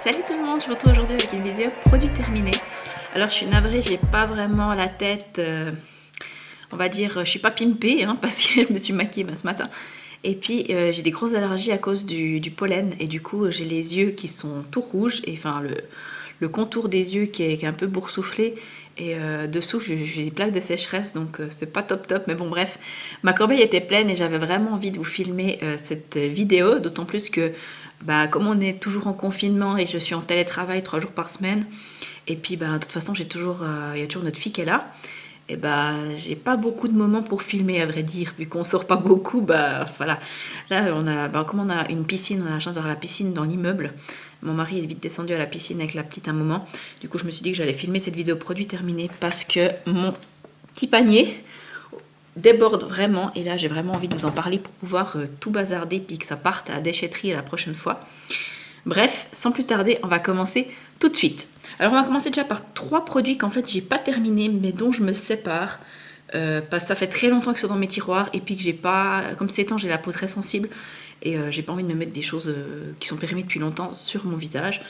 Salut tout le monde, je vous retrouve aujourd'hui avec une vidéo produit terminé. Alors je suis navrée, j'ai pas vraiment la tête, on va dire, je suis pas pimpée hein, parce que je me suis maquillée ce matin. Et puis j'ai des grosses allergies à cause du pollen et du coup j'ai les yeux qui sont tout rouges et enfin le contour des yeux qui est un peu boursouflé et dessous j'ai des plaques de sécheresse donc c'est pas top top, mais bon bref, ma corbeille était pleine et j'avais vraiment envie de vous filmer cette vidéo, d'autant plus que comme on est toujours en confinement et je suis en télétravail 3 jours par semaine, et puis de toute façon il y a toujours notre fille qui est là, et j'ai pas beaucoup de moments pour filmer à vrai dire, vu qu'on sort pas beaucoup, voilà. Là comme on a une piscine, on a la chance d'avoir la piscine dans l'immeuble. Mon mari est vite descendu à la piscine avec la petite un moment. Du coup je me suis dit que j'allais filmer cette vidéo produit terminé parce que mon petit panier déborde vraiment et là j'ai vraiment envie de vous en parler pour pouvoir tout bazarder puis que ça parte à la déchetterie la prochaine fois. Bref, sans plus tarder, on va commencer tout de suite. Alors on va commencer déjà par 3 produits qu'en fait j'ai pas terminé mais dont je me sépare parce que ça fait très longtemps qu'ils sont dans mes tiroirs et puis que j'ai pas, comme ces temps j'ai la peau très sensible et j'ai pas envie de me mettre des choses qui sont périmées depuis longtemps sur mon visage.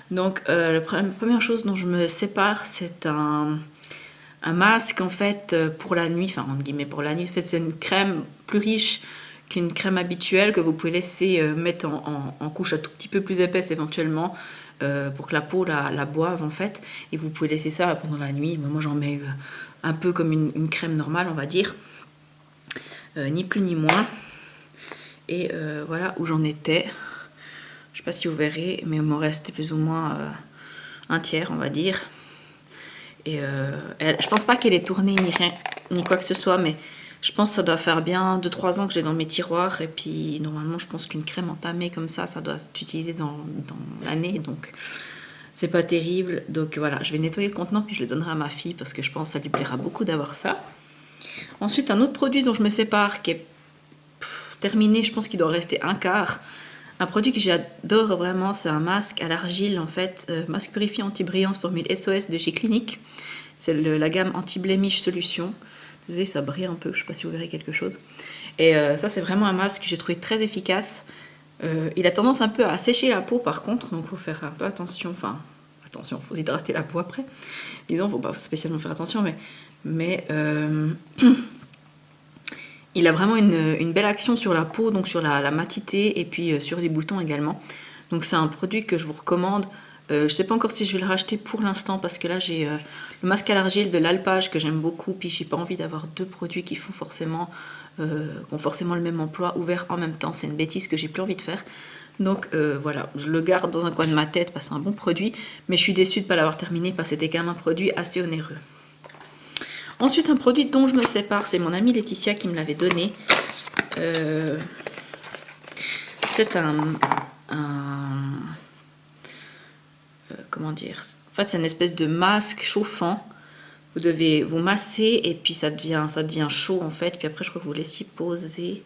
Donc la première chose dont je me sépare, c'est un masque en fait pour la nuit, enfin entre guillemets pour la nuit. En fait c'est une crème plus riche qu'une crème habituelle que vous pouvez laisser mettre en couche un tout petit peu plus épaisse éventuellement pour que la peau la boive en fait, et vous pouvez laisser ça pendant la nuit. Moi j'en mets un peu comme une crème normale on va dire, ni plus ni moins. Et voilà où j'en étais. Je sais pas si vous verrez mais il m'en reste plus ou moins un tiers on va dire. Et je pense pas qu'elle est tournée ni rien, ni quoi que ce soit, mais je pense que ça doit faire bien 2-3 ans que j'ai dans mes tiroirs. Et puis normalement, je pense qu'une crème entamée comme ça doit s'utiliser dans l'année, donc c'est pas terrible. Donc voilà, je vais nettoyer le contenant puis je le donnerai à ma fille parce que je pense que ça lui plaira beaucoup d'avoir ça. Ensuite, un autre produit dont je me sépare qui est terminé, je pense qu'il doit rester un quart. Un produit que j'adore vraiment, c'est un masque à l'argile en fait, masque purifiant anti-brillance formule SOS de chez Clinique. C'est la gamme anti-blemish solution. Désolée, ça brille un peu, je ne sais pas si vous verrez quelque chose. Et ça c'est vraiment un masque que j'ai trouvé très efficace. Il a tendance un peu à sécher la peau par contre, donc il faut faire un peu attention. Enfin, attention, il faut hydrater la peau après. Disons, il ne faut pas spécialement faire attention, mais il a vraiment une belle action sur la peau, donc sur la matité et puis sur les boutons également. Donc c'est un produit que je vous recommande. Je ne sais pas encore si je vais le racheter pour l'instant parce que là j'ai le masque à l'argile de l'Alpage que j'aime beaucoup. Puis j'ai pas envie d'avoir 2 produits qui ont forcément le même emploi ouvert en même temps. C'est une bêtise que j'ai plus envie de faire. Donc voilà, je le garde dans un coin de ma tête parce que c'est un bon produit. Mais je suis déçue de ne pas l'avoir terminé parce que c'était quand même un produit assez onéreux. Ensuite, un produit dont je me sépare, c'est mon amie Laetitia qui me l'avait donné. C'est comment dire, en fait c'est une espèce de masque chauffant. Vous devez vous masser et puis ça devient chaud en fait. Puis après je crois que vous laissiez poser.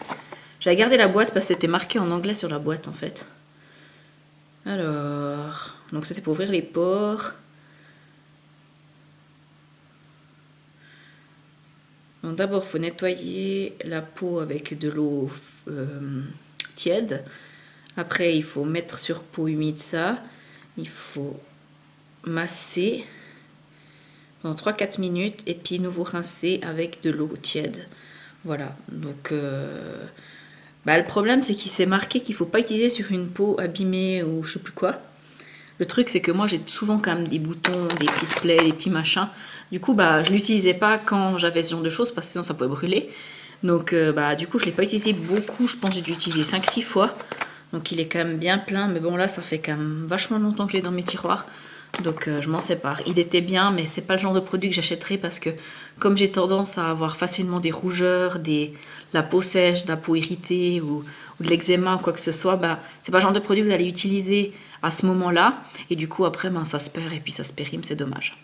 J'avais gardé la boîte parce que c'était marqué en anglais sur la boîte en fait. Alors, donc c'était pour ouvrir les pores. Donc d'abord, il faut nettoyer la peau avec de l'eau tiède. Après, il faut mettre sur peau humide ça. Il faut masser pendant 3-4 minutes et puis nous vous rincer avec de l'eau tiède. Voilà. Donc, le problème, c'est qu'il s'est marqué qu'il ne faut pas utiliser sur une peau abîmée ou je sais plus quoi. Le truc, c'est que moi, j'ai souvent quand même des boutons, des petites plaies, des petits machins. Du coup, je l'utilisais pas quand j'avais ce genre de choses parce que sinon ça pouvait brûler. Donc, du coup, je l'ai pas utilisé beaucoup. Je pense que j'ai dû utiliser 5-6 fois. Donc, il est quand même bien plein. Mais bon, là, ça fait quand même vachement longtemps que je l'ai dans mes tiroirs. Donc, je m'en sépare. Il était bien, mais c'est pas le genre de produit que j'achèterais parce que comme j'ai tendance à avoir facilement des rougeurs, la peau sèche, de la peau irritée ou de l'eczéma ou quoi que ce soit, c'est pas le genre de produit que vous allez utiliser à ce moment-là. Et du coup, après, ça se perd et puis ça se périme, c'est dommage.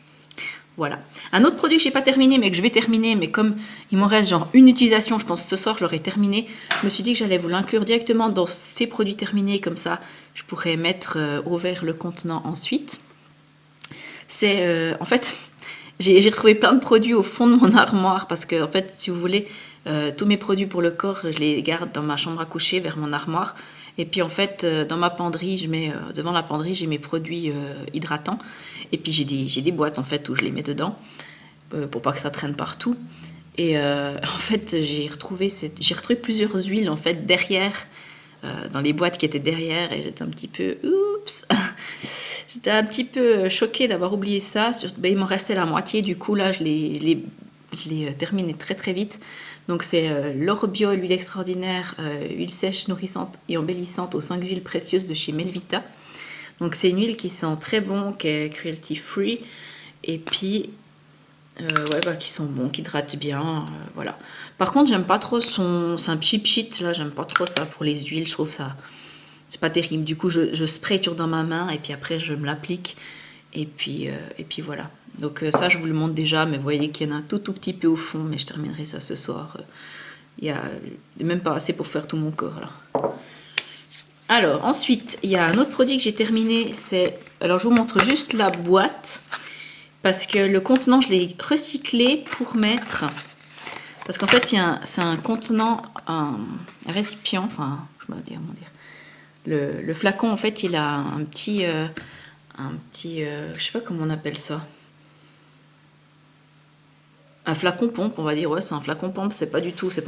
Voilà. Un autre produit que j'ai pas terminé, mais que je vais terminer, mais comme il m'en reste genre une utilisation, je pense que ce soir je l'aurai terminé, je me suis dit que j'allais vous l'inclure directement dans ces produits terminés, comme ça je pourrais mettre ouvert le contenant ensuite. C'est en fait, j'ai retrouvé plein de produits au fond de mon armoire parce que en fait, si vous voulez, Tous mes produits pour le corps, je les garde dans ma chambre à coucher, vers mon armoire. Et puis en fait, dans ma penderie, devant la penderie, j'ai mes produits hydratants. Et puis j'ai des boîtes en fait où je les mets dedans pour pas que ça traîne partout. Et en fait, j'ai retrouvé plusieurs huiles en fait derrière, dans les boîtes qui étaient derrière, et j'étais un petit peu, oups, j'étais un petit peu choquée d'avoir oublié ça. Il m'en restait la moitié, du coup là, je l'ai terminé très très vite. Donc c'est l'Or Bio, l'huile extraordinaire, huile sèche, nourrissante et embellissante aux 5 huiles précieuses de chez Melvita. Donc c'est une huile qui sent très bon, qui est cruelty free, et puis qui sont bons, qui hydratent bien, voilà. Par contre, j'aime pas trop c'est un cheap sheet, là, j'aime pas trop ça pour les huiles, je trouve ça, c'est pas terrible. Du coup, je spraye dans ma main, et puis après, je me l'applique, et puis voilà. Donc ça, je vous le montre déjà, mais vous voyez qu'il y en a un tout petit peu au fond, mais je terminerai ça ce soir. Il y a même pas assez pour faire tout mon corps, là. Alors, ensuite, il y a un autre produit que j'ai terminé, alors je vous montre juste la boîte, parce que le contenant, je l'ai recyclé pour mettre... Parce qu'en fait, c'est un contenant, un récipient, enfin, je vais dire, comment dire. Le flacon, en fait, il a un petit, je sais pas comment on appelle ça. Un flacon pompe, on va dire, ouais, c'est un flacon pompe, c'est pas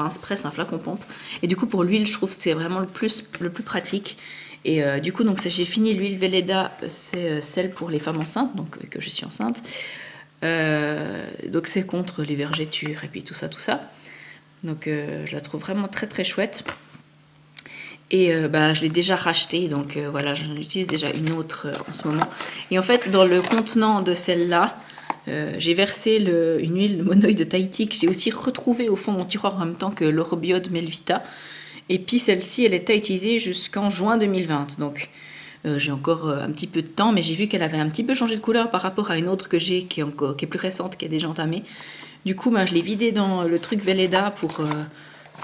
un spray, c'est un flacon pompe. Et du coup, pour l'huile, je trouve que c'est vraiment le plus pratique. Et du coup, donc j'ai fini l'huile Velleda, c'est celle pour les femmes enceintes, donc que je suis enceinte. Donc c'est contre les vergetures et puis tout ça. Donc je la trouve vraiment très très chouette. Et je l'ai déjà racheté, donc voilà, j'en utilise déjà une autre en ce moment. Et en fait, dans le contenant de celle-là, j'ai versé une huile monoï de Tahiti que j'ai aussi retrouvée au fond de mon tiroir en même temps que l'Or Bio de Melvita. Et puis celle-ci, elle est à utiliser jusqu'en juin 2020. Donc j'ai encore un petit peu de temps, mais j'ai vu qu'elle avait un petit peu changé de couleur par rapport à une autre que j'ai qui est plus récente, qui est déjà entamée. Du coup, je l'ai vidée dans le truc Velleda pour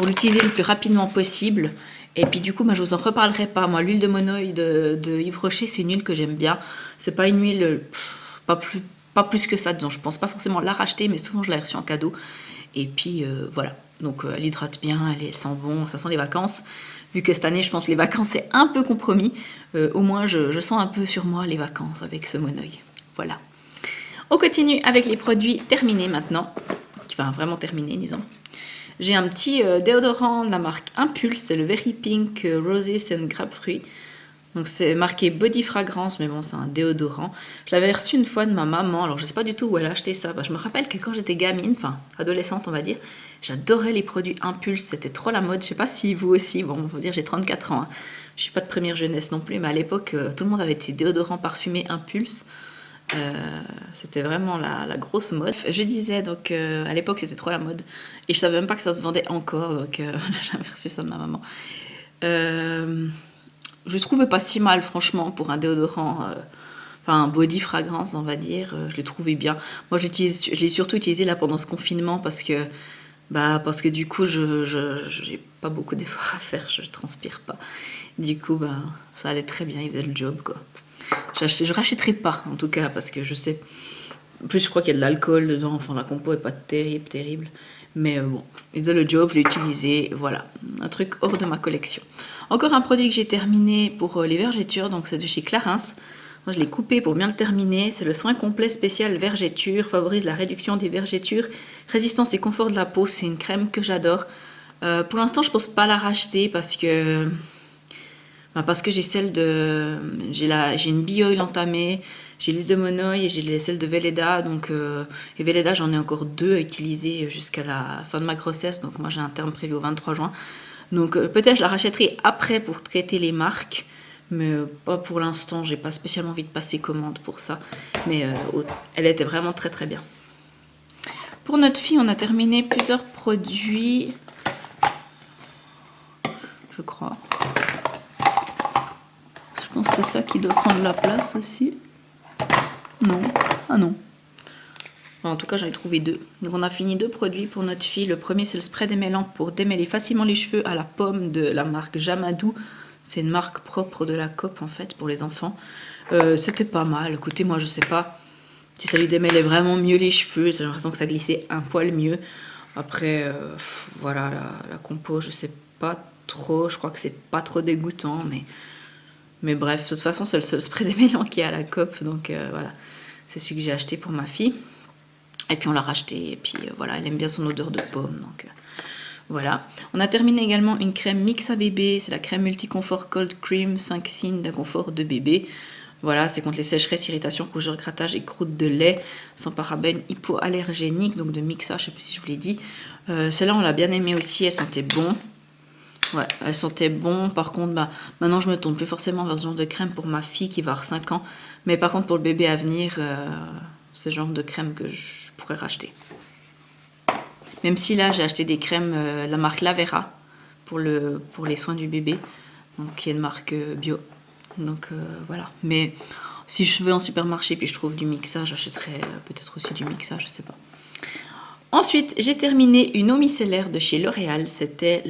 l'utiliser le plus rapidement possible. Et puis du coup, je vous en reparlerai pas. Moi, l'huile de monoï de Yves Rocher, c'est une huile que j'aime bien. C'est pas une huile, pas plus que ça. Donc je pense pas forcément la racheter, mais souvent je l'ai reçue en cadeau. Et puis voilà. Donc elle hydrate bien, elle sent bon, ça sent les vacances. Vu que cette année, je pense que les vacances, c'est un peu compromis. Au moins, je sens un peu sur moi les vacances avec ce monoï. Voilà. On continue avec les produits terminés maintenant. Enfin, vraiment terminés, disons. J'ai un petit déodorant de la marque Impulse, c'est le Very Pink Roses and Grapefruit. Donc c'est marqué Body Fragrance, mais bon, c'est un déodorant. Je l'avais reçu une fois de ma maman, alors je sais pas du tout où elle a acheté ça. Je me rappelle que quand j'étais gamine, enfin adolescente on va dire, j'adorais les produits Impulse, c'était trop la mode. Je sais pas si vous aussi, bon, faut dire j'ai 34 ans. Hein. Je suis pas de première jeunesse non plus, mais à l'époque, tout le monde avait des déodorants parfumés Impulse. C'était vraiment la grosse mode. Je disais donc à l'époque c'était trop la mode et je savais même pas que ça se vendait encore, donc j'ai jamais reçu ça de ma maman. Je le trouvais pas si mal franchement pour un déodorant, un body fragrance on va dire. Je l'ai trouvé bien. Moi je l'ai surtout utilisé là pendant ce confinement parce que du coup j'ai pas beaucoup d'efforts à faire, je transpire pas. Du coup ça allait très bien, il faisait le job quoi. Je rachèterai pas en tout cas parce que je sais. En plus je crois qu'il y a de l'alcool dedans, enfin la compo est pas terrible. Mais bon, il faisait le job, je l'ai utilisé, voilà, un truc hors de ma collection. Encore un produit que j'ai terminé pour les vergetures, donc c'est de chez Clarins. Moi je l'ai coupé pour bien le terminer, c'est le soin complet spécial vergetures, favorise la réduction des vergetures, résistance et confort de la peau, c'est une crème que j'adore. Pour l'instant je pense pas la racheter parce que j'ai j'ai une Bioil entamée, j'ai l'huile de monoï et j'ai celle de Velleda. Donc, et Velleda, j'en ai encore 2 à utiliser jusqu'à la fin de ma grossesse. Donc moi, j'ai un terme prévu au 23 juin. Donc peut-être je la rachèterai après pour traiter les marques. Mais pas pour l'instant, j'ai pas spécialement envie de passer commande pour ça. Mais elle était vraiment très très bien. Pour notre fille, on a terminé plusieurs produits. Je crois. Je pense que c'est ça qui doit prendre la place aussi. Non. Ah non. En tout cas, j'en ai trouvé 2. Donc on a fini 2 produits pour notre fille. Le premier, c'est le spray démêlant pour démêler facilement les cheveux à la pomme de la marque Jamadou. C'est une marque propre de la COP en fait pour les enfants. C'était pas mal. Écoutez, moi je sais pas si ça lui démêlait vraiment mieux les cheveux. J'ai l'impression que ça glissait un poil mieux. Après, voilà, la compo, je sais pas trop. Je crois que c'est pas trop dégoûtant, mais bref, de toute façon, c'est le seul spray démêlant qui est à la Coop. Donc voilà, c'est celui que j'ai acheté pour ma fille. Et puis on l'a racheté. Et puis voilà, elle aime bien son odeur de pomme. Donc voilà. On a terminé également une crème mix à bébé. C'est la crème multiconfort Cold Cream 5 signes d'inconfort de bébé. Voilà, c'est contre les sécheresses, irritations, rougeurs, grattages et croûtes de lait, sans parabènes, hypoallergéniques, donc de Mixa, je sais plus si je vous l'ai dit. Celle-là, on l'a bien aimée aussi, elle sentait bon. Ouais, elle sentait bon. Par contre, bah, maintenant, je me tourne plus forcément vers ce genre de crème pour ma fille qui va avoir 5 ans. Mais par contre, pour le bébé à venir, c'est le genre de crème que je pourrais racheter. Même si là, j'ai acheté des crèmes, la marque Lavera, pour les soins du bébé, donc, qui est une marque bio. Donc voilà. Mais si je vais en supermarché puis je trouve du Mixa, j'achèterai peut-être aussi du Mixa, je sais pas. Ensuite, j'ai terminé une eau micellaire de chez L'Oréal. C'était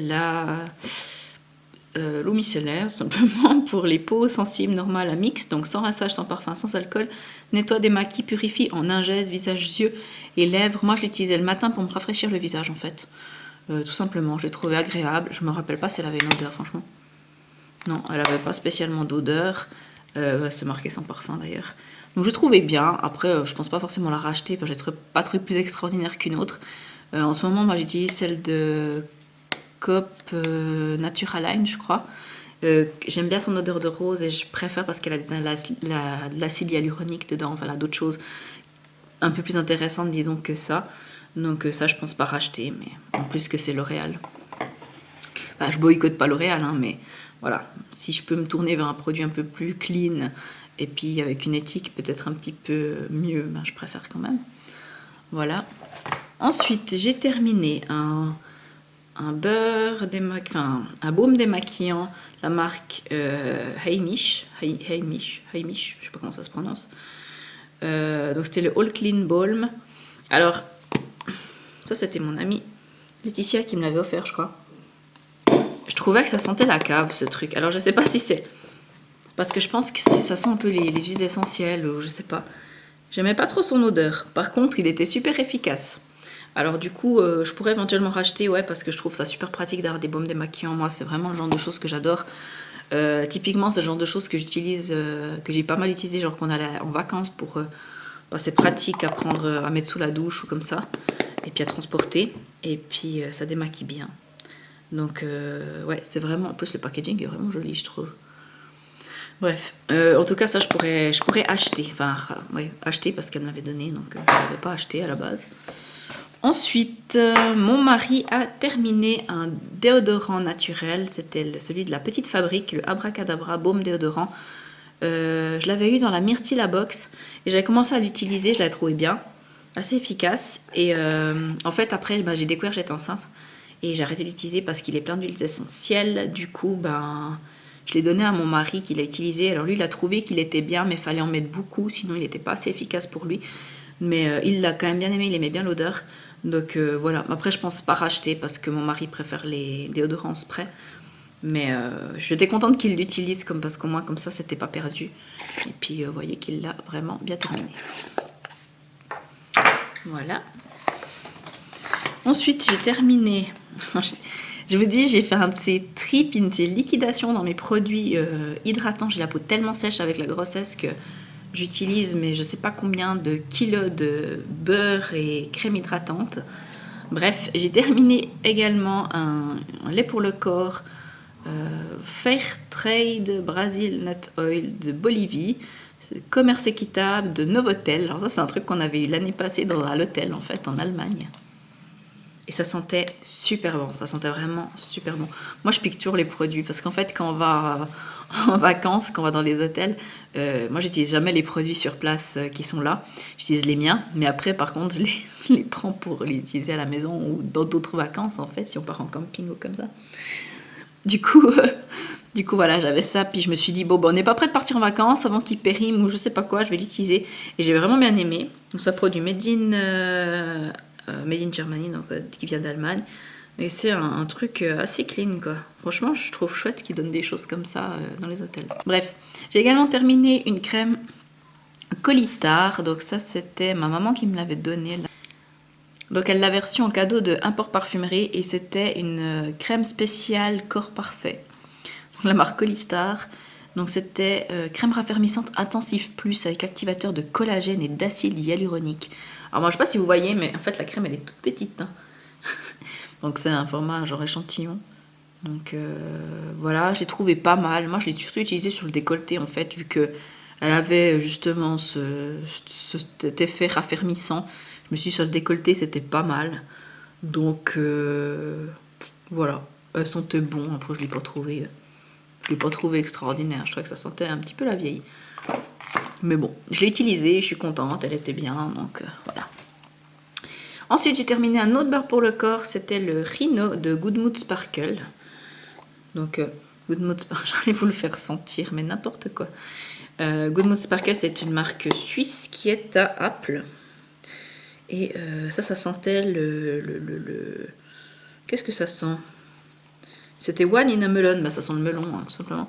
l'eau micellaire, simplement pour les peaux sensibles normales à mix, donc sans rinçage, sans parfum, sans alcool. Nettoie, démaquille, purifie en un geste, visage, yeux et lèvres. Moi, je l'utilisais le matin pour me rafraîchir le visage en fait. Tout simplement, je l'ai trouvé agréable. Je me rappelle pas si elle avait une odeur, franchement. Non, elle n'avait pas spécialement d'odeur. C'est marqué sans parfum d'ailleurs. Donc je trouvais bien. Après, je pense pas forcément la racheter parce que j'ai pas trouvé plus extraordinaire qu'une autre. En ce moment, moi j'utilise celle de Coop Naturaline, je crois. J'aime bien son odeur de rose et je préfère parce qu'elle a de l'acide hyaluronique dedans. Enfin, d'autres choses un peu plus intéressantes, disons, que ça. Donc ça, je pense pas racheter. Mais en plus que c'est L'Oréal. Enfin, je boycotte pas L'Oréal, hein, mais voilà, si je peux me tourner vers un produit un peu plus clean et puis avec une éthique peut-être un petit peu mieux, ben, je préfère quand même. Voilà. Ensuite, j'ai terminé un baume démaquillant, la marque Heimish, je sais pas comment ça se prononce. Donc c'était le All Clean Balm. Alors, ça c'était mon amie Laetitia qui me l'avait offert, je crois. Je trouvais que ça sentait la cave, ce truc. Alors, je sais pas si c'est... Parce que je pense que ça sent un peu les huiles essentielles, ou je sais pas. J'aimais pas trop son odeur. Par contre, il était super efficace. Alors du coup, je pourrais éventuellement racheter, ouais, parce que je trouve ça super pratique d'avoir des baumes démaquillants. Moi, c'est vraiment le genre de choses que j'adore. Typiquement, c'est le genre de choses que j'utilise, que j'ai pas mal utilisé, genre qu'on allait en vacances pour... c'est pratique à prendre, à mettre sous la douche ou comme ça. Et puis à transporter. Et puis, ça démaquille bien. Donc, ouais, c'est vraiment... En plus, le packaging est vraiment joli, je trouve. Bref, en tout cas, ça, je pourrais acheter. Enfin, ouais, acheter parce qu'elle me l'avait donné, donc je ne l'avais pas acheté à la base. Ensuite, mon mari a terminé un déodorant naturel. C'était celui de la Petite Fabrique, le Abracadabra Baume Déodorant. Je l'avais eu dans la Myrtilla Box et j'avais commencé à l'utiliser. Je l'avais trouvé bien, assez efficace. Et en fait, après, j'ai découvert que j'étais enceinte. Et j'ai arrêté d'utiliser parce qu'il est plein d'huiles essentielles. Du coup, je l'ai donné à mon mari qui l'a utilisé. Alors lui, il a trouvé qu'il était bien, mais il fallait en mettre beaucoup, sinon il n'était pas assez efficace pour lui. Mais il l'a quand même bien aimé, il aimait bien l'odeur. Donc voilà. Après, je pense pas racheter parce que mon mari préfère les déodorants spray. Mais j'étais contente qu'il l'utilise parce qu'au moins comme ça, c'était pas perdu. Et puis, vous voyez qu'il l'a vraiment bien terminé. Voilà. Ensuite, j'ai terminé... Je vous dis, j'ai fait un de ces trips, une de ces liquidations dans mes produits hydratants. J'ai la peau tellement sèche avec la grossesse que j'utilise, mais je sais pas combien de kilos de beurre et crème hydratante. Bref, j'ai terminé également un lait pour le corps Fairtrade Brazil Nut Oil de Bolivie. Commerce équitable de Novotel. Alors ça, c'est un truc qu'on avait eu l'année passée à l'hôtel, en fait, en Allemagne. Et ça sentait super bon, ça sentait vraiment super bon. Moi, je pique toujours les produits parce qu'en fait, quand on va en vacances, quand on va dans les hôtels, moi, j'utilise jamais les produits sur place qui sont là. J'utilise les miens, mais après, par contre, je les prends pour les utiliser à la maison ou dans d'autres vacances, en fait, si on part en camping ou comme ça. Du coup, voilà, j'avais ça, puis je me suis dit, bon, on n'est pas prêt de partir en vacances avant qu'il périme ou je sais pas quoi, je vais l'utiliser. Et j'ai vraiment bien aimé. Donc, ça produit Made in Germany, donc qui vient d'Allemagne. Mais c'est un truc assez clean, quoi. Franchement, je trouve chouette qu'ils donnent des choses comme ça dans les hôtels. Bref, j'ai également terminé une crème Colistar. Donc ça, c'était ma maman qui me l'avait donnée. Donc elle l'avait reçu en cadeau de Import Parfumerie et c'était une crème spéciale corps parfait. La marque Colistar. Donc c'était crème raffermissante intensive plus avec activateur de collagène et d'acide hyaluronique. Alors moi je sais pas si vous voyez, mais en fait la crème elle est toute petite. Hein. Donc c'est un format genre échantillon. Donc voilà, j'ai trouvé pas mal. Moi je l'ai surtout utilisé sur le décolleté en fait, vu que elle avait justement cet effet raffermissant. Je me suis dit sur le décolleté c'était pas mal. Donc voilà, elles sentaient bon. Après je l'ai pas trouvé. Je l'ai pas trouvé extraordinaire, je trouvais que ça sentait un petit peu la vieille. Mais bon, je l'ai utilisée, je suis contente, elle était bien, donc voilà. Ensuite, j'ai terminé un autre beurre pour le corps, c'était le Rhino de Good Mood Sparkle. Donc, Good Mood Sparkle, j'allais vous le faire sentir, mais n'importe quoi. Good Mood Sparkle, c'est une marque suisse qui est à Apple. Et ça sentait Qu'est-ce que ça sent? C'était One in a Melon, bah ça sent le melon, hein, tout simplement.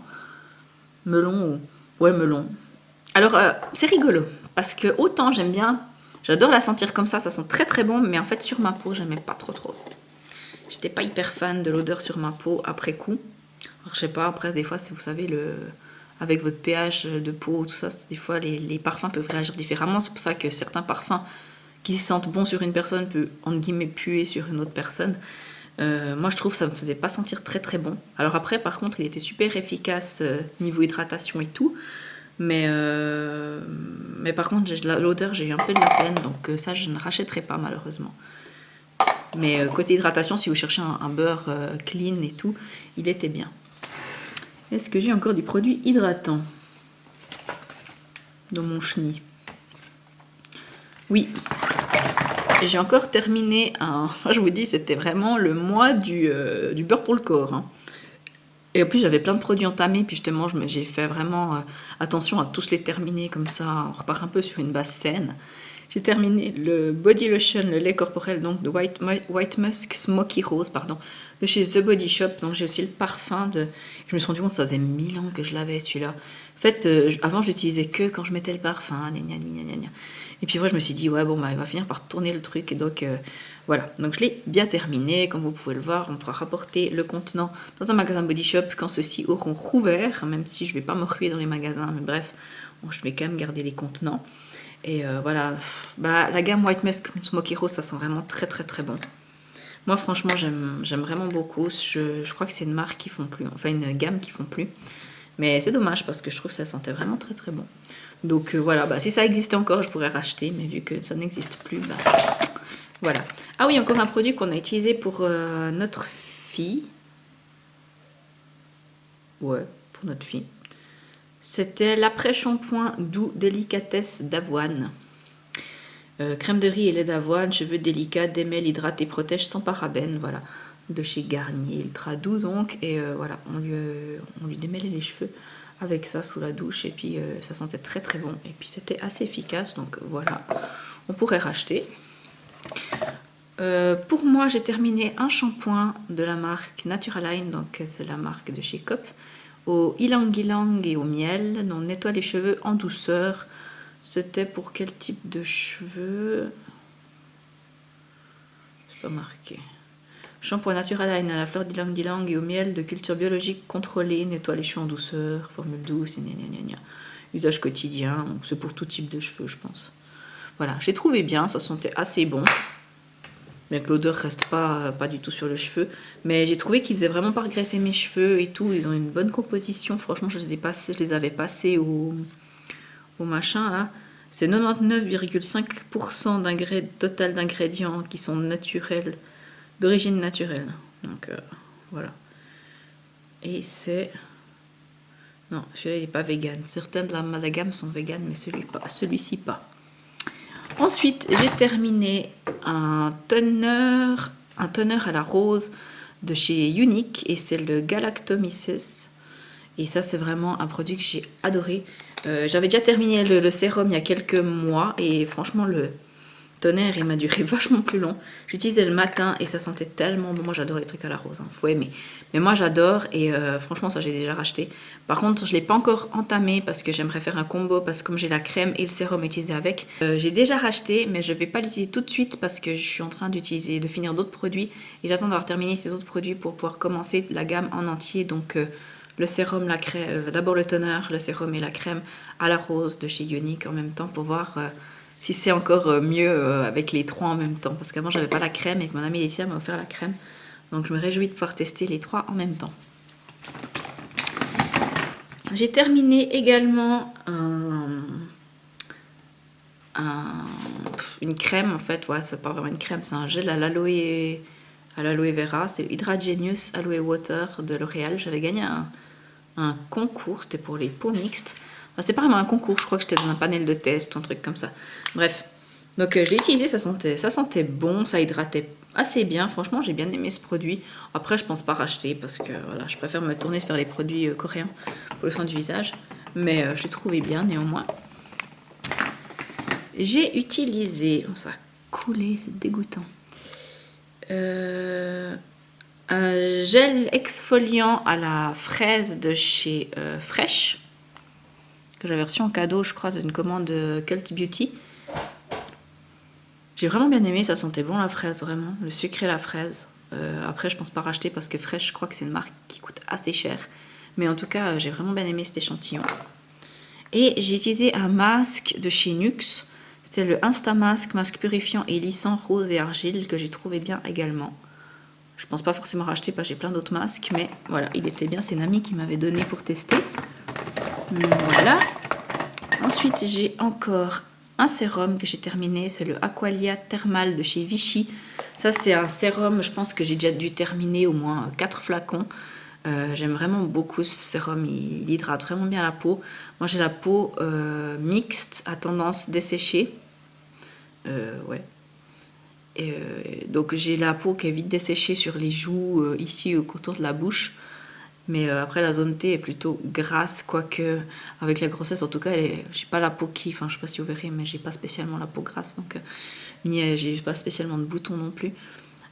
Melon ou... Ouais, melon. Alors, c'est rigolo, parce que autant j'aime bien, j'adore la sentir comme ça sent très très bon, mais en fait sur ma peau, j'aimais pas trop. J'étais pas hyper fan de l'odeur sur ma peau après coup. Alors, je sais pas, après des fois, si vous savez, avec votre pH de peau, tout ça, des fois les parfums peuvent réagir différemment. C'est pour ça que certains parfums qui sentent bon sur une personne peuvent, entre guillemets, puer sur une autre personne. Moi je trouve que ça me faisait pas sentir très très bon. Alors après par contre il était super efficace niveau hydratation et tout, mais par contre l'odeur j'ai eu un peu de la peine, donc ça je ne rachèterai pas malheureusement. Mais côté hydratation, si vous cherchez un beurre clean et tout, il était bien. Est-ce que j'ai encore du produit hydratant dans mon chenille? Oui. J'ai encore terminé je vous dis, c'était vraiment le mois du beurre pour le corps. Hein. Et en plus, j'avais plein de produits entamés, puis justement, j'ai fait vraiment attention à tous les terminer, comme ça, on repart un peu sur une base saine. J'ai terminé le body lotion, le lait corporel, donc de White Musk Smoky Rose, pardon, de chez The Body Shop. Donc j'ai aussi le parfum de... Je me suis rendu compte que ça faisait 1000 ans que je l'avais, celui-là. En fait, avant, je l'utilisais que quand je mettais le parfum, Et puis après, je me suis dit, ouais, bon, bah, il va finir par tourner le truc. Et donc, voilà. Donc, je l'ai bien terminé. Comme vous pouvez le voir, on pourra rapporter le contenant dans un magasin Body Shop quand ceux-ci auront rouvert. Même si je ne vais pas me ruer dans les magasins. Mais bref, bon, je vais quand même garder les contenants. Et voilà. Bah, la gamme White Musk Smoky Rose, ça sent vraiment très, très, très bon. Moi, franchement, j'aime vraiment beaucoup. Je crois que c'est une marque qui font plus. Enfin, une gamme qui font plus. Mais c'est dommage parce que je trouve que ça sentait vraiment très, très bon. Donc voilà, bah, si ça existait encore, je pourrais racheter, mais vu que ça n'existe plus, bah, voilà. Ah oui, encore un produit qu'on a utilisé pour notre fille. Ouais, pour notre fille. C'était l'après-shampoing doux délicatesse d'avoine. Crème de riz et lait d'avoine, cheveux délicats, démêle, hydrate et protège sans parabènes, voilà. De chez Garnier, ultra doux donc. Et voilà, on lui démêlait les cheveux avec ça sous la douche, et puis ça sentait très très bon, et puis c'était assez efficace, donc voilà, on pourrait racheter. Pour moi, j'ai terminé un shampoing de la marque Naturaline, donc c'est la marque de chez Cop, au ylang-ylang et au miel, donc nettoie les cheveux en douceur. C'était pour quel type de cheveux? C'est pas marqué. Shampoing Naturaline à la fleur d'ylang-ylang et au miel de culture biologique contrôlée, nettoie les cheveux en douceur, formule douce, usage quotidien, donc c'est pour tout type de cheveux, je pense. Voilà, j'ai trouvé bien, ça sentait assez bon, mais que l'odeur reste pas du tout sur le cheveu. Mais j'ai trouvé qu'ils faisaient vraiment pas regresser mes cheveux et tout, ils ont une bonne composition, franchement je les avais passés au machin là. C'est 99,5% total d'ingrédients qui sont naturels, d'origine naturelle, donc voilà. Et c'est... Non, celui-là il n'est pas vegan. Certaines de la gamme sont vegan, mais celui-ci pas. Ensuite, j'ai terminé un toner à la rose de chez Unique, et c'est le Galactomyces. Et ça, c'est vraiment un produit que j'ai adoré. J'avais déjà terminé le sérum il y a quelques mois, et franchement, Tonnerre, il m'a duré vachement plus long. J'utilisais le matin et ça sentait tellement bon. Moi, j'adore les trucs à la rose, hein, faut aimer. Mais moi, j'adore et franchement, ça, j'ai déjà racheté. Par contre, je ne l'ai pas encore entamé parce que j'aimerais faire un combo parce que comme j'ai la crème et le sérum utilisé avec, j'ai déjà racheté, mais je ne vais pas l'utiliser tout de suite parce que je suis en train de finir d'autres produits et j'attends d'avoir terminé ces autres produits pour pouvoir commencer la gamme en entier. Donc, le sérum, la crème, d'abord le toner, le sérum et la crème à la rose de chez Ionic en même temps pour voir si c'est encore mieux avec les trois en même temps. Parce qu'avant, j'avais pas la crème et que mon amie Laetitia m'a offert la crème. Donc, je me réjouis de pouvoir tester les trois en même temps. J'ai terminé également une crème, en fait. Ouais, c'est pas vraiment une crème, c'est un gel à l'aloe vera. C'est Hydra Genius Aloe Water de L'Oréal. J'avais gagné un concours, c'était pour les peaux mixtes. Enfin, c'était pas vraiment un concours, je crois que j'étais dans un panel de test ou un truc comme ça. Bref, donc je l'ai utilisé, ça sentait bon, ça hydratait assez bien. Franchement, j'ai bien aimé ce produit. Après, je pense pas racheter parce que voilà, je préfère me tourner vers les produits coréens pour le soin du visage. Mais je l'ai trouvé bien néanmoins. J'ai utilisé, oh, ça a coulé, c'est dégoûtant. Un gel exfoliant à la fraise de chez Fresh que j'avais reçu en cadeau, je crois, d'une commande de Cult Beauty. J'ai vraiment bien aimé, ça sentait bon la fraise, vraiment. Le sucre et la fraise. Après, je pense pas racheter parce que Fresh, je crois que c'est une marque qui coûte assez cher. Mais en tout cas, j'ai vraiment bien aimé cet échantillon. Et j'ai utilisé un masque de chez Nuxe. C'était le Instamask, masque purifiant et lissant rose et argile que j'ai trouvé bien également. Je pense pas forcément racheter parce que j'ai plein d'autres masques, mais voilà, il était bien. C'est une amie qui m'avait donné pour tester. Voilà. Ensuite, j'ai encore un sérum que j'ai terminé. C'est le Aqualia Thermal de chez Vichy. Ça, c'est un sérum, je pense que j'ai déjà dû terminer au moins 4 flacons. J'aime vraiment beaucoup ce sérum. Il hydrate vraiment bien la peau. Moi, j'ai la peau mixte à tendance desséchée. Ouais. Donc j'ai la peau qui est vite desséchée sur les joues, ici au contour de la bouche. Mais après la zone T est plutôt grasse, quoique avec la grossesse en tout cas, j'ai pas la peau qui, enfin je sais pas si vous verrez, mais j'ai pas spécialement la peau grasse, donc j'ai pas spécialement de boutons non plus.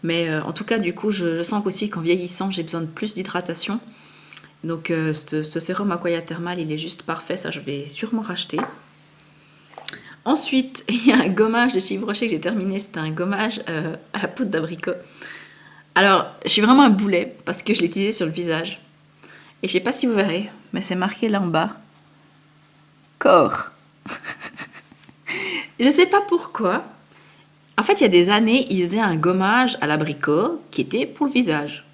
Mais en tout cas du coup je sens aussi qu'en vieillissant j'ai besoin de plus d'hydratation. Donc ce sérum Aqualia Thermal il est juste parfait, ça je vais sûrement racheter. Ensuite, il y a un gommage de chez Yves Rocher que j'ai terminé. C'était un gommage à la poudre d'abricot. Alors, je suis vraiment un boulet parce que je l'ai utilisé sur le visage. Et je sais pas si vous verrez, mais c'est marqué là en bas. Corps. Je sais pas pourquoi. En fait, il y a des années, ils faisaient un gommage à l'abricot qui était pour le visage.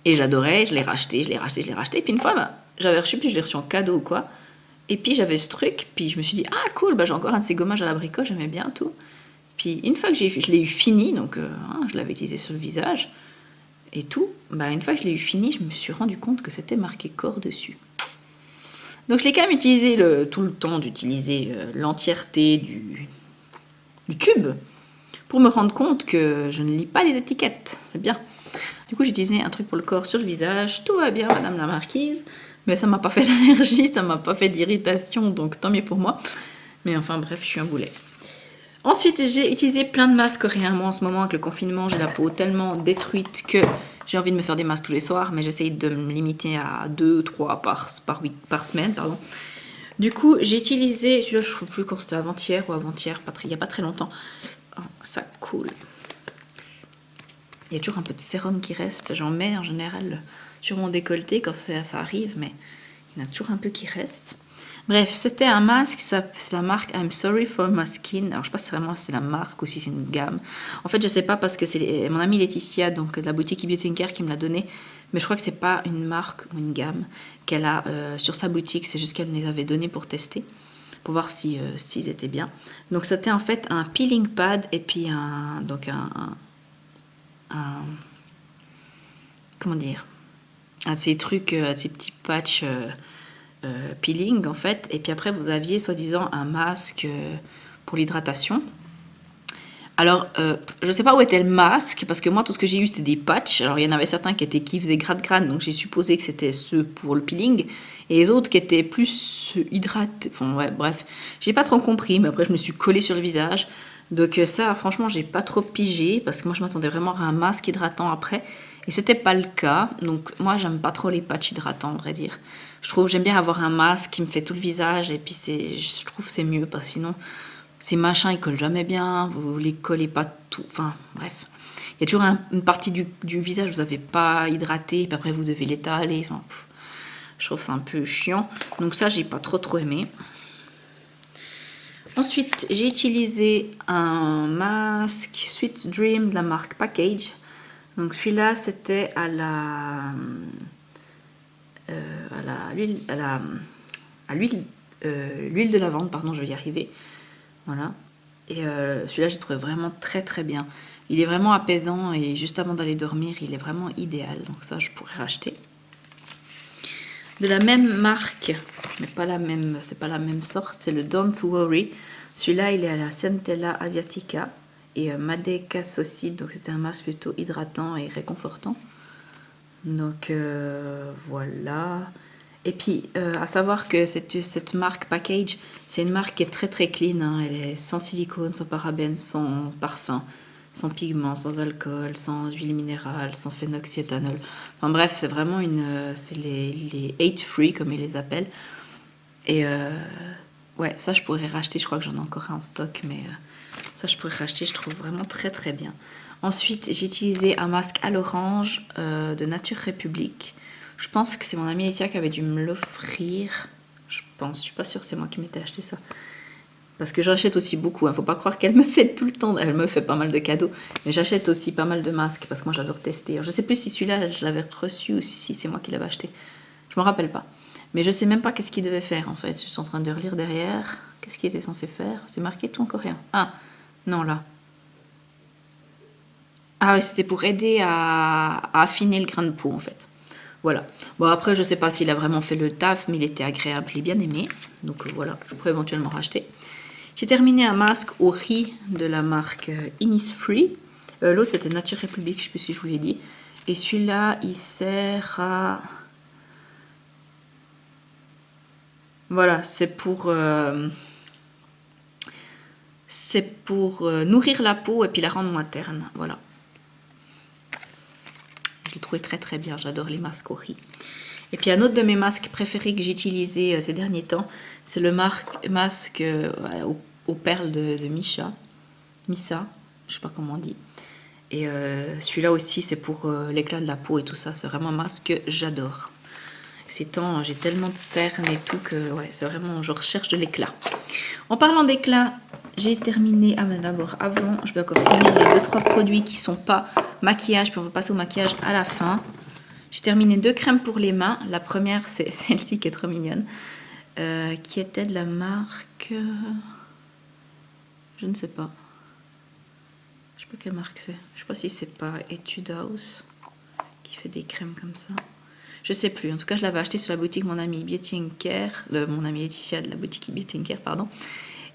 Et j'adorais, je l'ai racheté. Puis une fois, j'avais reçu, puis je l'ai reçu en cadeau ou quoi. Et puis j'avais ce truc, puis je me suis dit, ah cool, j'ai encore un de ces gommages à l'abricot, j'aimais bien tout. Puis une fois que je l'ai eu fini, donc je l'avais utilisé sur le visage et tout, une fois que je l'ai eu fini, je me suis rendu compte que c'était marqué corps dessus. Donc je l'ai quand même utilisé tout le temps d'utiliser l'entièreté du tube pour me rendre compte que je ne lis pas les étiquettes, c'est bien. Du coup j'ai utilisé un truc pour le corps sur le visage, tout va bien madame la marquise. Mais ça m'a pas fait d'allergie, ça m'a pas fait d'irritation, donc tant mieux pour moi. Mais enfin bref, je suis un boulet. Ensuite, j'ai utilisé plein de masques coréens. Moi, en ce moment, avec le confinement, j'ai la peau tellement détruite que j'ai envie de me faire des masques tous les soirs, mais j'essaye de me limiter à 2-3 par semaine. Pardon. Du coup, j'ai utilisé, je ne sais plus quand c'était avant-hier ou avant-hier, il n'y a pas très longtemps. Oh, ça coule. Il y a toujours un peu de sérum qui reste. J'en mets en général sur mon décolleté quand ça arrive, mais il y en a toujours un peu qui reste. Bref, c'était un masque, c'est la marque I'm Sorry for My Skin. Alors je sais pas si vraiment c'est la marque ou si c'est une gamme. En fait je sais pas parce que c'est mon amie Laetitia, donc de la boutique Beauty Care qui me l'a donné. Mais je crois que c'est pas une marque ou une gamme qu'elle a sur sa boutique, c'est juste qu'elle me les avait donnés pour tester, pour voir s'ils étaient bien. Donc c'était en fait un peeling pad et puis comment dire, un de ces trucs, ces petits patchs peeling en fait, et puis après vous aviez soi-disant un masque pour l'hydratation. Alors je sais pas où était le masque parce que moi tout ce que j'ai eu c'était des patchs. Alors il y en avait certains qui faisaient grade, donc j'ai supposé que c'était ceux pour le peeling et les autres qui étaient plus hydratés. Enfin ouais, bref, j'ai pas trop compris, mais après je me suis collée sur le visage. Donc ça, franchement, j'ai pas trop pigé parce que moi, je m'attendais vraiment à un masque hydratant après. Et c'était pas le cas. Donc moi, j'aime pas trop les patchs hydratants, à vrai dire. J'aime bien avoir un masque qui me fait tout le visage. Et puis je trouve que c'est mieux parce que sinon, ces machins, ils collent jamais bien. Vous les collez pas tout. Enfin, bref. Il y a toujours une partie du visage que vous n'avez pas hydraté. Et puis après, vous devez l'étaler. Enfin, je trouve ça un peu chiant. Donc ça, j'ai pas trop aimé. Ensuite, j'ai utilisé un masque Sweet Dream de la marque Package. Donc celui-là, c'était à l'huile de lavande, pardon, je vais y arriver. Voilà. Et celui-là, j'ai trouvé vraiment très bien. Il est vraiment apaisant et juste avant d'aller dormir, il est vraiment idéal. Donc ça, je pourrais racheter. De la même marque, mais pas la même, c'est pas la même sorte, c'est le Don't Worry. Celui-là, il est à la Centella Asiatica et Madeca Saucide, donc c'était un masque plutôt hydratant et réconfortant. Donc voilà. Et puis, à savoir que cette marque Package, c'est une marque qui est très clean. Hein. Elle est sans silicone, sans parabènes, sans parfum, sans pigments, sans alcool, sans huile minérale, sans phénoxyéthanol. Enfin bref, c'est vraiment c'est les 8 free comme ils les appellent. Et ouais, ça je pourrais racheter. Je crois que j'en ai encore un en stock, mais ça je pourrais racheter. Je trouve vraiment très bien. Ensuite, j'ai utilisé un masque à l'orange de Nature République. Je pense que c'est mon amie Laetitia qui avait dû me l'offrir. Je pense, je suis pas sûre, c'est moi qui m'étais acheté ça. Parce que j'achète aussi beaucoup, hein. Faut pas croire qu'elle me fait tout le temps, elle me fait pas mal de cadeaux. Mais j'achète aussi pas mal de masques parce que moi j'adore tester. Alors, je sais plus si celui-là je l'avais reçu ou si c'est moi qui l'avais acheté. Je me rappelle pas. Mais je sais même pas qu'est-ce qu'il devait faire en fait. Je suis en train de relire derrière. Qu'est-ce qu'il était censé faire? C'est marqué tout en coréen. Ah, non là. Ah oui, c'était pour aider à affiner le grain de peau en fait. Voilà. Bon après je sais pas s'il a vraiment fait le taf, mais il était agréable, je l'ai bien aimé. Donc voilà, je pourrais éventuellement racheter. J'ai terminé un masque au riz de la marque Innisfree. L'autre c'était Nature République, je sais plus si je vous l'ai dit. Et celui-là il sert à... Voilà, c'est pour nourrir la peau et puis la rendre moins terne. Voilà. Je l'ai trouvé très bien, j'adore les masques au riz. Et puis un autre de mes masques préférés que j'ai utilisé ces derniers temps, c'est le masque aux perles de Missa, je sais pas comment on dit. Et celui-là aussi, c'est pour l'éclat de la peau et tout ça. C'est vraiment un masque que j'adore. Ces temps, j'ai tellement de cernes et tout que ouais, c'est vraiment, je recherche de l'éclat. En parlant d'éclat, j'ai terminé. Ah mais d'abord, avant, je vais encore finir les 2-3 produits qui sont pas maquillage, puis on va passer au maquillage à la fin. J'ai terminé 2 crèmes pour les mains. La première, c'est celle-ci qui est trop mignonne, qui était de la marque... je ne sais pas. Je sais pas quelle marque c'est. Je sais pas si c'est pas Etude House qui fait des crèmes comme ça. Je sais plus. En tout cas, je l'avais acheté sur la boutique mon ami Beauty & Care, mon ami Laetitia de la boutique Beauty & Care, pardon.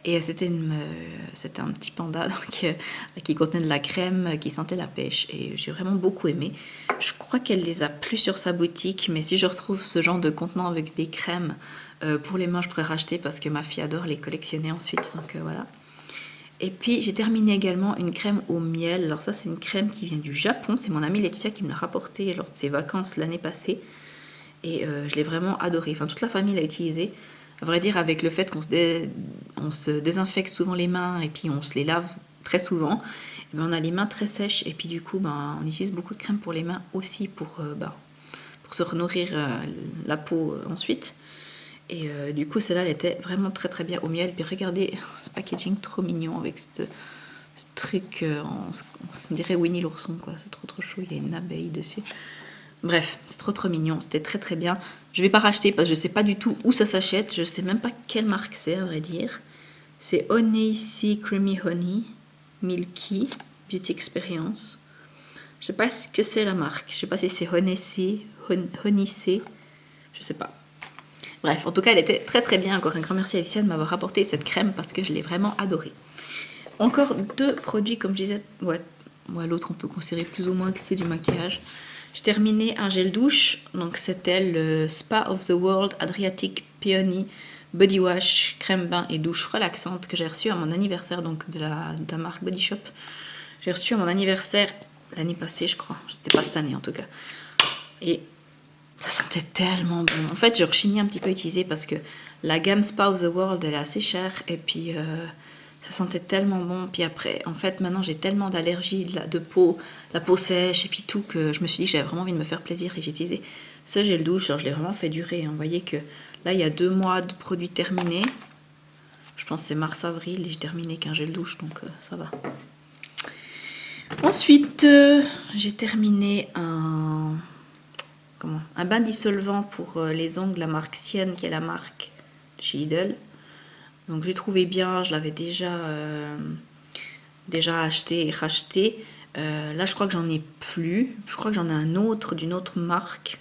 Et c'était un petit panda donc, qui contenait de la crème qui sentait la pêche. Et j'ai vraiment beaucoup aimé. Je crois qu'elle les a plus sur sa boutique, mais si je retrouve ce genre de contenant avec des crèmes pour les mains, je pourrais racheter parce que ma fille adore les collectionner ensuite. Donc voilà. Et puis j'ai terminé également une crème au miel. Alors ça c'est une crème qui vient du Japon. C'est mon amie Laetitia qui me l'a rapportée lors de ses vacances l'année passée. Et je l'ai vraiment adorée. Enfin toute la famille l'a utilisée. À vrai dire, avec le fait qu'on se désinfecte souvent les mains et puis on se les lave très souvent, et ben on a les mains très sèches. Et puis du coup on utilise beaucoup de crème pour les mains aussi pour se renourrir la peau ensuite. Et du coup, celle-là, elle était vraiment très bien au miel. Et puis regardez ce packaging trop mignon avec ce truc, on dirait Winnie l'ourson, quoi. C'est trop chou, il y a une abeille dessus. Bref, c'est trop mignon, c'était très bien. Je vais pas racheter parce que je sais pas du tout où ça s'achète. Je sais même pas quelle marque c'est, à vrai dire. C'est Honeysi Creamy Honey Milky Beauty Experience. Je sais pas ce que c'est la marque. Je sais pas si c'est Honeysi, je sais pas. Bref, en tout cas, elle était très bien. Encore un grand merci à Alicia de m'avoir apporté cette crème parce que je l'ai vraiment adorée. Encore 2 produits, comme je disais. Ouais, l'autre, on peut considérer plus ou moins que c'est du maquillage. J'ai terminé un gel douche. Donc, c'était le Spa of the World Adriatic Peony body wash, crème bain et douche relaxante que j'ai reçu à mon anniversaire, donc de la marque Body Shop. J'ai reçu à mon anniversaire l'année passée, je crois. C'était pas cette année en tout cas. Et ça sentait tellement bon. En fait, j'ai rechigné un petit peu à utiliser parce que la gamme Spa of the World, elle est assez chère. Et puis, ça sentait tellement bon. Puis après, en fait, maintenant, j'ai tellement d'allergies de peau, la peau sèche et puis tout, que je me suis dit que j'avais vraiment envie de me faire plaisir. Et j'ai utilisé ce gel douche. Alors, je l'ai vraiment fait durer. Vous voyez que là, il y a 2 mois de produits terminés. Je pense que c'est mars-avril et j'ai terminé qu'un gel douche, donc ça va. Ensuite, j'ai terminé un bain dissolvant pour les ongles, la marque Sienne, qui est la marque de chez Lidl. Donc je l'ai trouvé bien, je l'avais déjà acheté et racheté. Là, je crois que j'en ai plus. Je crois que j'en ai un autre d'une autre marque.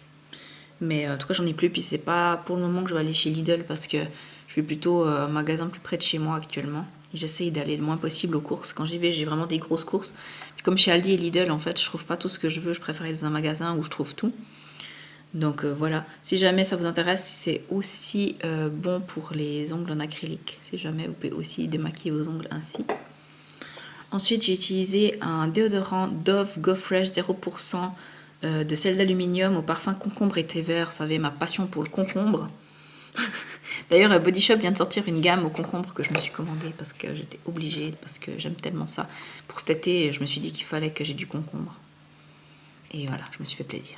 Mais en tout cas, j'en ai plus. Puis c'est pas pour le moment que je vais aller chez Lidl parce que je vais plutôt un magasin plus près de chez moi actuellement. J'essaye d'aller le moins possible aux courses. Quand j'y vais, j'ai vraiment des grosses courses. Puis comme chez Aldi et Lidl, en fait, je trouve pas tout ce que je veux. Je préfère aller dans un magasin où je trouve tout. Donc voilà, si jamais ça vous intéresse, c'est aussi bon pour les ongles en acrylique. Si jamais vous pouvez aussi démaquiller vos ongles ainsi. Ensuite, j'ai utilisé un déodorant Dove Go Fresh 0% de sel d'aluminium au parfum concombre et thé vert. Vous savez, ma passion pour le concombre. D'ailleurs, Body Shop vient de sortir une gamme au concombre que je me suis commandée parce que j'étais obligée, parce que j'aime tellement ça. Pour cet été, je me suis dit qu'il fallait que j'ai du concombre. Et voilà, je me suis fait plaisir.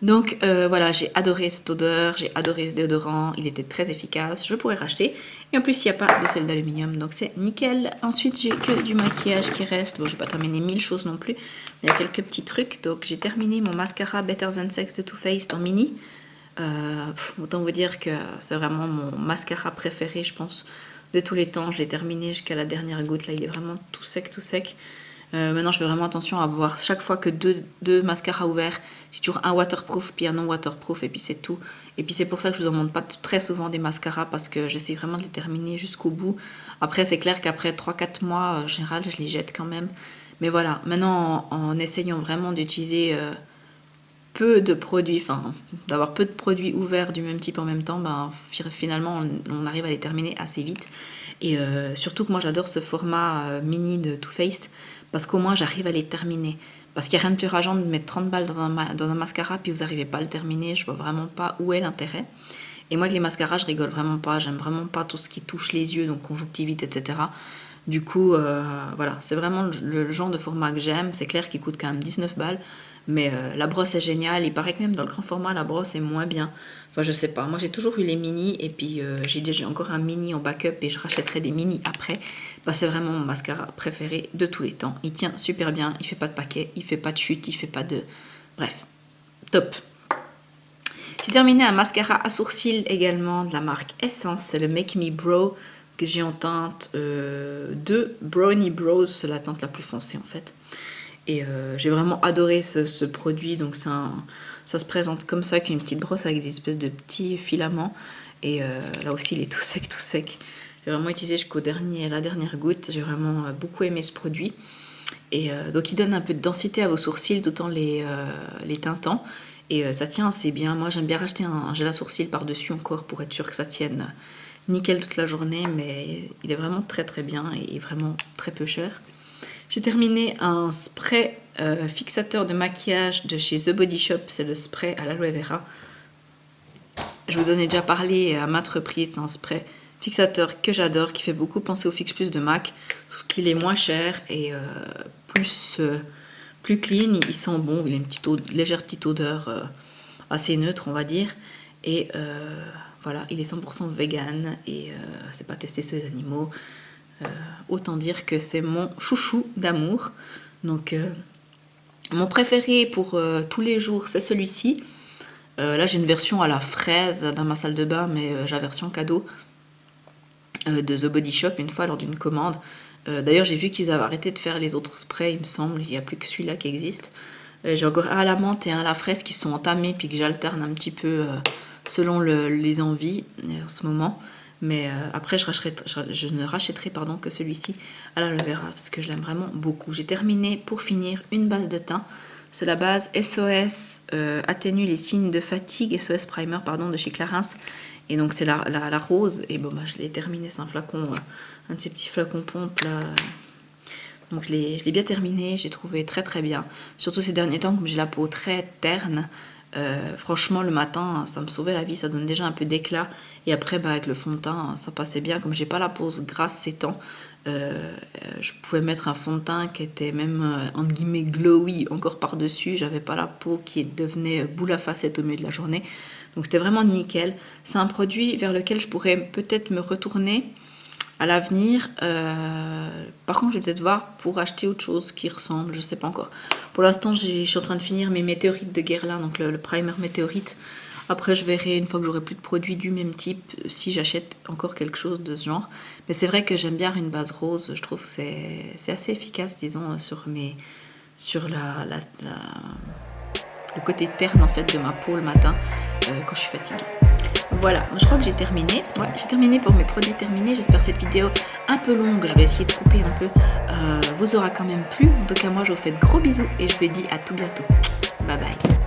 Donc voilà, j'ai adoré cette odeur, j'ai adoré ce déodorant, il était très efficace, je pourrais racheter. Et en plus, il n'y a pas de sel d'aluminium, donc c'est nickel. Ensuite, j'ai que du maquillage qui reste. Bon, je ne vais pas terminer 1000 choses non plus, mais il y a quelques petits trucs. Donc j'ai terminé mon mascara Better Than Sex de Too Faced en mini. Autant vous dire que c'est vraiment mon mascara préféré, je pense, de tous les temps. Je l'ai terminé jusqu'à la dernière goutte, là il est vraiment tout sec, tout sec. Maintenant, je fais vraiment attention à avoir chaque fois que deux mascaras ouverts. J'ai toujours un waterproof puis un non waterproof et puis c'est tout. Et puis c'est pour ça que je vous en montre pas très souvent des mascaras parce que j'essaie vraiment de les terminer jusqu'au bout. Après, c'est clair qu'après 3-4 mois, en général, je les jette quand même. Mais voilà, maintenant, en essayant vraiment d'utiliser peu de produits, enfin, d'avoir peu de produits ouverts du même type en même temps, ben, finalement, on arrive à les terminer assez vite. Et surtout que moi, j'adore ce format mini de Too Faced parce qu'au moins j'arrive à les terminer. Parce qu'il n'y a rien de plus rageant de mettre 30 balles dans un mascara puis vous n'arrivez pas à le terminer. Je vois vraiment pas où est l'intérêt. Et moi avec les mascaras, je rigole vraiment pas. J'aime vraiment pas tout ce qui touche les yeux, donc conjonctivite, etc. Du coup, voilà, c'est vraiment le genre de format que j'aime. C'est clair qu'il coûte quand même 19 balles. Mais la brosse est géniale. Il paraît que même dans le grand format, la brosse est moins bien. Enfin, je sais pas. Moi, j'ai toujours eu les mini. Et puis, j'ai encore un mini en backup. Et je rachèterai des mini après. Bah, c'est vraiment mon mascara préféré de tous les temps. Il tient super bien. Il fait pas de paquet. Il fait pas de chute. Il fait pas de... Bref, top. J'ai terminé un mascara à sourcils également de la marque Essence. C'est le Make Me Brow que j'ai en teinte 2 Brownie Brows. C'est la teinte la plus foncée en fait. Et j'ai vraiment adoré ce produit. Donc ça se présente comme ça, avec une petite brosse avec des espèces de petits filaments. Et là aussi, il est tout sec, tout sec. J'ai vraiment utilisé la dernière goutte. J'ai vraiment beaucoup aimé ce produit. Et donc, il donne un peu de densité à vos sourcils tout en les teintant. Et ça tient assez bien. Moi, j'aime bien racheter un gel à sourcils par-dessus encore pour être sûr que ça tienne nickel toute la journée. Mais il est vraiment très très bien et vraiment très peu cher. J'ai terminé un spray fixateur de maquillage de chez The Body Shop. C'est le spray à l'aloe vera. Je vous en ai déjà parlé à maintes reprises. C'est un spray fixateur que j'adore, qui fait beaucoup penser au Fix Plus de MAC, sauf qu'il est moins cher et plus clean. Il sent bon, il a une légère petite odeur assez neutre, on va dire. Et voilà, il est 100% vegan et c'est pas testé sur les animaux. Autant dire que c'est mon chouchou d'amour. Donc mon préféré pour tous les jours, c'est celui-ci. Là j'ai une version à la fraise dans ma salle de bain, mais j'ai la version cadeau de The Body Shop une fois lors d'une commande. D'ailleurs j'ai vu qu'ils avaient arrêté de faire les autres sprays, il me semble. Il n'y a plus que celui-là qui existe. J'ai encore un à la menthe et un à la fraise qui sont entamés puis que j'alterne un petit peu selon les envies en ce moment. Mais après, je ne rachèterai que celui-ci à l'aloe vera parce que je l'aime vraiment beaucoup. J'ai terminé pour finir une base de teint. C'est la base SOS atténue les signes de fatigue, SOS Primer de chez Clarins. Et donc c'est la rose. Et bon, bah, je l'ai terminé, c'est un flacon, un de ces petits flacons pompes là. Donc je l'ai bien terminé, j'ai trouvé très très bien. Surtout ces derniers temps, comme j'ai la peau très terne, franchement le matin ça me sauvait la vie, ça donne déjà un peu d'éclat. Et après bah, avec le fond de teint ça passait bien. Comme j'ai pas la peau grasse ces temps, je pouvais mettre un fond de teint qui était même entre guillemets glowy encore par dessus. J'avais pas la peau qui devenait boule à facettes au milieu de la journée. Donc c'était vraiment nickel. C'est un produit vers lequel je pourrais peut-être me retourner à l'avenir. Par contre je vais peut-être voir pour acheter autre chose qui ressemble, je sais pas encore. Pour l'instant je suis en train de finir mes météorites de Guerlain, donc le primer météorite. Après je verrai une fois que j'aurai plus de produits du même type si j'achète encore quelque chose de ce genre. Mais c'est vrai que j'aime bien une base rose, je trouve que c'est assez efficace disons sur le côté terne en fait de ma peau le matin quand je suis fatiguée. Voilà, je crois que j'ai terminé. Ouais, j'ai terminé pour mes produits terminés. J'espère que cette vidéo un peu longue, je vais essayer de couper un peu, vous aura quand même plu. En tout cas, moi, je vous fais de gros bisous et je vous dis à tout bientôt. Bye bye.